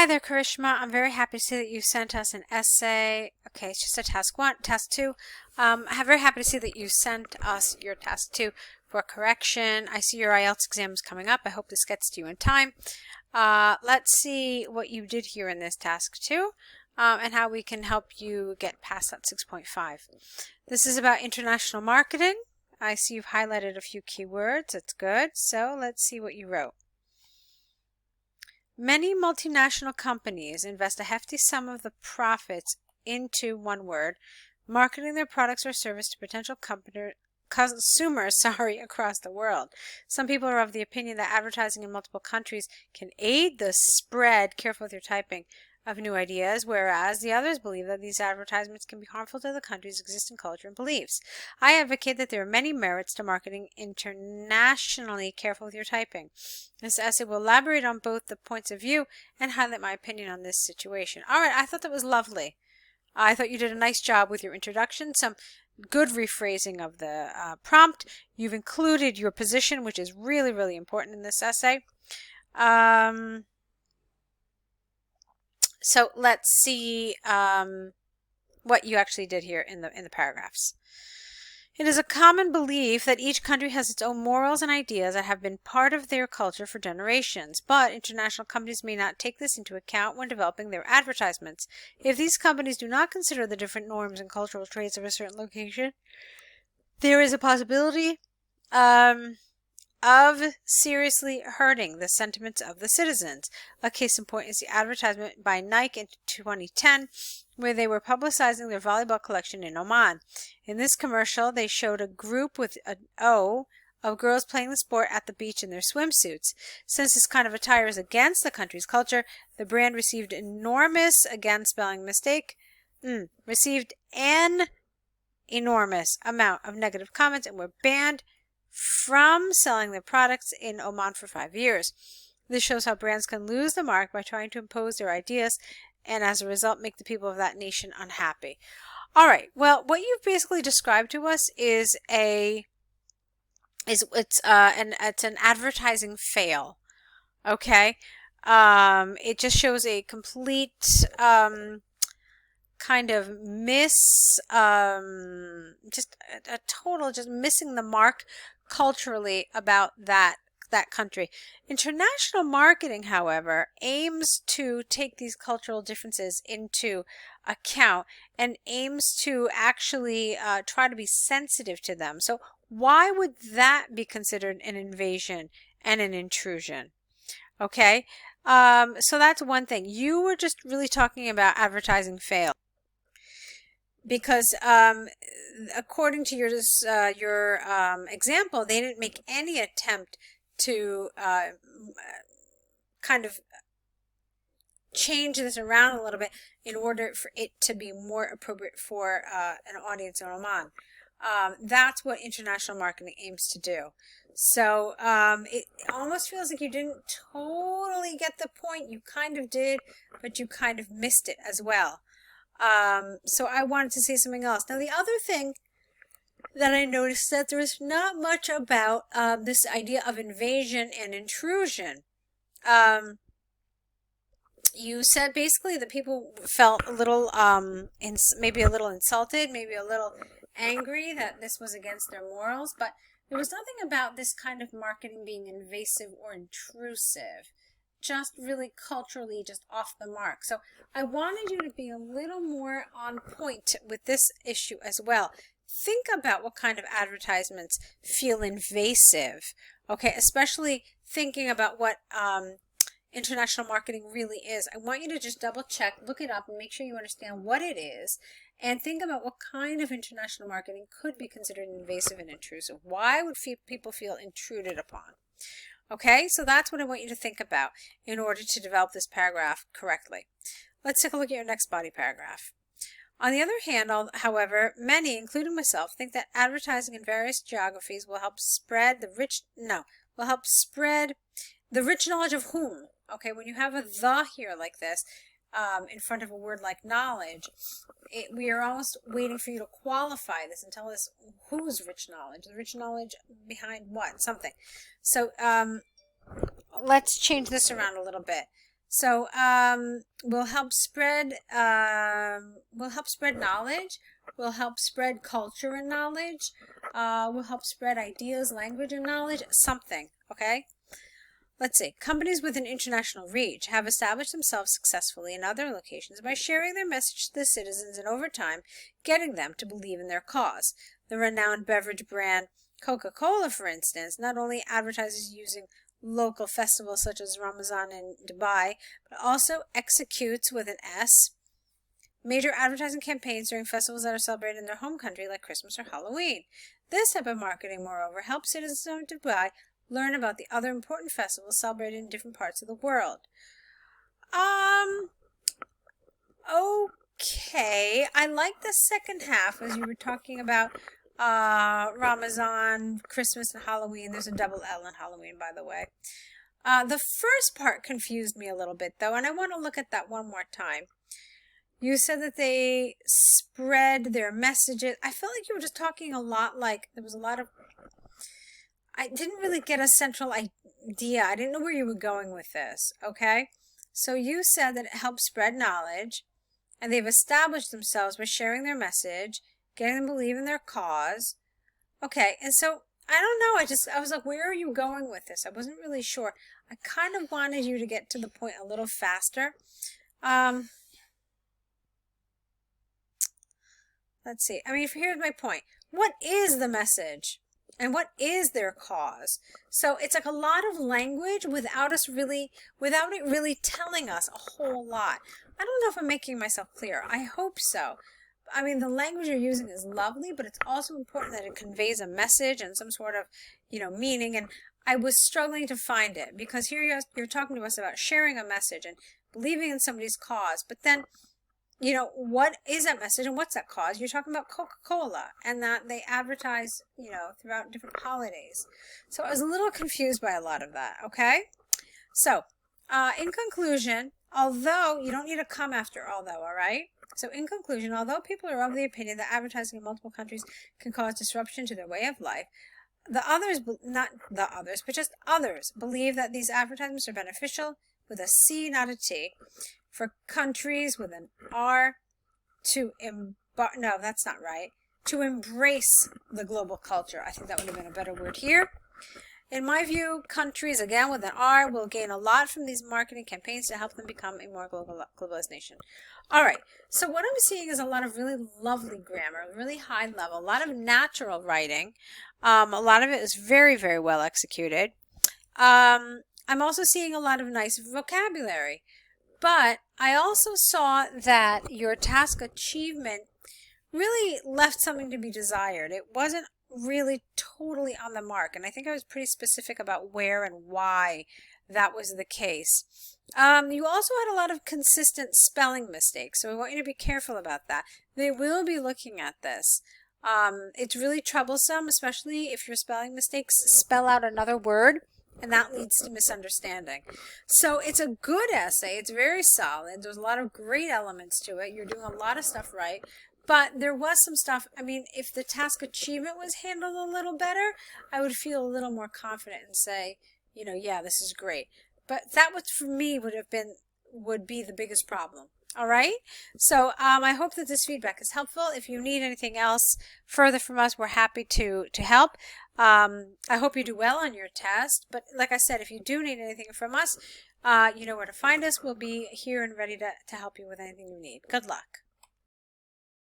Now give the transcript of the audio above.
Hi there, Karishma. I'm very happy to see that you sent us an essay. Okay, it's just a task one, task two. I'm very happy to see that you sent us your task two for correction. I see your IELTS exam is coming up. I hope this gets to you in time. Let's see what you did here in this task two, and how we can help you get past that 6.5. This is about international marketing. I see you've highlighted a few keywords. That's good. So let's see what you wrote. Many multinational companies invest a hefty sum of the profits into, one word, marketing their products or service to potential consumers across the world. Some people are of the opinion that advertising in multiple countries can aid the spread, careful with your typing, of new ideas, whereas the others believe that these advertisements can be harmful to the country's existing culture and beliefs. I advocate that there are many merits to marketing internationally. Careful with your typing. This essay will elaborate on both the points of view and highlight my opinion on this situation. All right, I thought that was lovely. I thought you did a nice job with your introduction, some good rephrasing of the prompt. You've included your position, which is really, really important in this essay. So let's see what you actually did here in the paragraphs. It is a common belief that each country has its own morals and ideas that have been part of their culture for generations, but international companies may not take this into account when developing their advertisements. If these companies do not consider the different norms and cultural traits of a certain location, there is a possibility of seriously hurting the sentiments of the citizens. A case in point is the advertisement by Nike in 2010, where they were publicizing their volleyball collection in Oman. In this commercial, they showed a group with an O of girls playing the sport at the beach in their swimsuits. Since this kind of attire is against the country's culture, the brand received an enormous amount of negative comments and were banned from selling their products in Oman for 5 years. This shows how brands can lose the mark by trying to impose their ideas and as a result make the people of that nation unhappy. All right, well, what you've basically described to us is it's an advertising fail. Okay? It just shows a complete kind of just missing the mark culturally about that country. International marketing, however, aims to take these cultural differences into account and aims to actually try to be sensitive to them. So why would that be considered an invasion and an intrusion? Okay, so that's one thing. You were just really talking about advertising fail. Because according to your example, they didn't make any attempt to kind of change this around a little bit in order for it to be more appropriate for an audience in Oman. That's what international marketing aims to do. So it almost feels like you didn't totally get the point. You kind of did, but you kind of missed it as well. So I wanted to say something else. Now, the other thing that I noticed that there is not much about this idea of invasion and intrusion. You said basically that people felt a little, maybe a little insulted, maybe a little angry that this was against their morals, but there was nothing about this kind of marketing being invasive or intrusive. Just really culturally just off the mark. So I wanted you to be a little more on point with this issue as well. Think about what kind of advertisements feel invasive, okay? Especially thinking about what international marketing really is. I want you to just double check, look it up, and make sure you understand what it is, and think about what kind of international marketing could be considered invasive and intrusive. Why would people feel intruded upon? Okay, so that's what I want you to think about in order to develop this paragraph correctly. Let's take a look at your next body paragraph. On the other hand, however, many, including myself, think that advertising in various geographies will help spread the rich knowledge of whom. Okay, when you have a "the" here like this, in front of a word like knowledge, we are almost waiting for you to qualify this and tell us whose rich knowledge, the rich knowledge behind what, something. So let's change this around a little bit. So we'll help spread knowledge. We'll help spread culture and knowledge. We'll help spread ideas, language, and knowledge. Something, okay? Let's see. Companies with an international reach have established themselves successfully in other locations by sharing their message to the citizens and over time getting them to believe in their cause. The renowned beverage brand Coca-Cola, for instance, not only advertises using local festivals such as Ramadan in Dubai, but also executes with an S major advertising campaigns during festivals that are celebrated in their home country like Christmas or Halloween. This type of marketing, moreover, helps citizens of Dubai learn about the other important festivals celebrated in different parts of the world. Okay. I like the second half as you were talking about Ramadan, Christmas, and Halloween. There's a double L in Halloween, by the way. The first part confused me a little bit, though, and I want to look at that one more time. You said that they spread their messages. I felt like you were just talking a lot like there was a lot of... I didn't really get a central idea. I didn't know where you were going with this, okay? So you said that it helps spread knowledge, and they've established themselves by sharing their message, getting them to believe in their cause. Okay, and so, I don't know, I was like, where are you going with this? I wasn't really sure. I kind of wanted you to get to the point a little faster. Let's see. I mean, here's my point. What is the message? And what is their cause? So it's like a lot of language without it really telling us a whole lot. I don't know if I'm making myself clear. I hope so. I mean, the language you're using is lovely, but it's also important that it conveys a message and some sort of, meaning. And I was struggling to find it because here you're talking to us about sharing a message and believing in somebody's cause. But then, what is that message and what's that cause? You're talking about Coca-Cola and that they advertise, throughout different holidays. So I was a little confused by a lot of that, okay? So, in conclusion, although, you don't need to come after although, all right? So in conclusion, although people are of the opinion that advertising in multiple countries can cause disruption to their way of life, not the others, but just others believe that these advertisements are beneficial, with a C, not a T, for countries with an R to no, that's not right, to embrace the global culture. I think that would have been a better word here. In my view, countries, again, with an R, will gain a lot from these marketing campaigns to help them become a more globalized nation. All right, so what I'm seeing is a lot of really lovely grammar, really high level, a lot of natural writing. A lot of it is very, very well executed. I'm also seeing a lot of nice vocabulary. But I also saw that your task achievement really left something to be desired. It wasn't really totally on the mark, and I think I was pretty specific about where and why that was the case. You also had a lot of consistent spelling mistakes, so we want you to be careful about that. They will be looking at this. It's really troublesome, especially if your spelling mistakes spell out another word, and that leads to misunderstanding. So it's a good essay. It's very solid. There's a lot of great elements to it. You're doing a lot of stuff right. But there was some stuff, I mean, if the task achievement was handled a little better, I would feel a little more confident and say, yeah, this is great. But that was, for me, would be the biggest problem. All right? So I hope that this feedback is helpful. If you need anything else further from us, we're happy to help. I hope you do well on your test. But like I said, if you do need anything from us, you know where to find us. We'll be here and ready to help you with anything you need. Good luck.